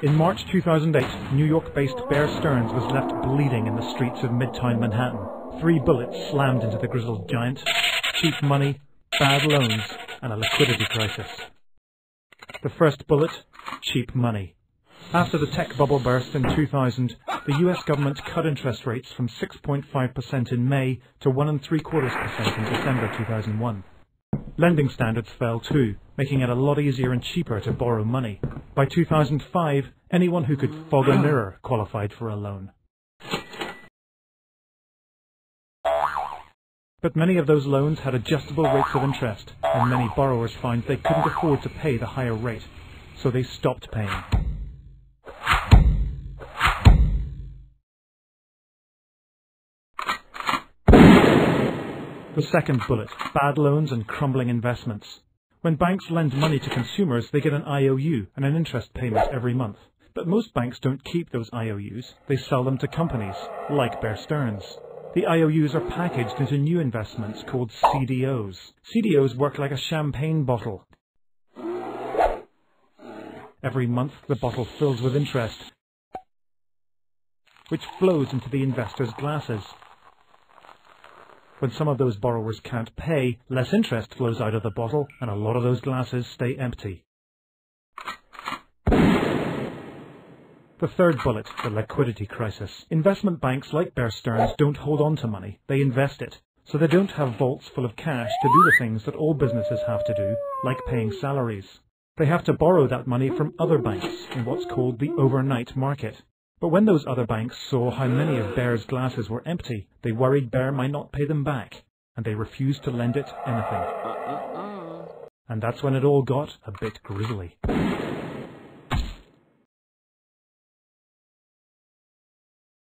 In March 2008, New York-based Bear Stearns was left bleeding in the streets of Midtown Manhattan. 3 bullets slammed into the grizzled giant: cheap money, bad loans, and a liquidity crisis. The first bullet: cheap money. After the tech bubble burst in 2000, the US government cut interest rates from 6.5% in May to 1.75% in December 2001. Lending standards fell too, making it a lot easier and cheaper to borrow money. By 2005, anyone who could fog a mirror qualified for a loan. But many of those loans had adjustable rates of interest, and many borrowers found they couldn't afford to pay the higher rate, so they stopped paying. The second bullet: bad loans and crumbling investments. When banks lend money to consumers, they get an IOU and an interest payment every month. But most banks don't keep those IOUs. They sell them to companies, like Bear Stearns. The IOUs are packaged into new investments called CDOs. CDOs work like a champagne bottle. Every month, the bottle fills with interest, which flows into the investor's glasses. When some of those borrowers can't pay, less interest flows out of the bottle, and a lot of those glasses stay empty. The third bullet: the liquidity crisis. Investment banks like Bear Stearns don't hold on to money, they invest it. So they don't have vaults full of cash to do the things that all businesses have to do, like paying salaries. They have to borrow that money from other banks in what's called the overnight market. But when those other banks saw how many of Bear's glasses were empty, they worried Bear might not pay them back, and they refused to lend it anything. And that's when it all got a bit grisly.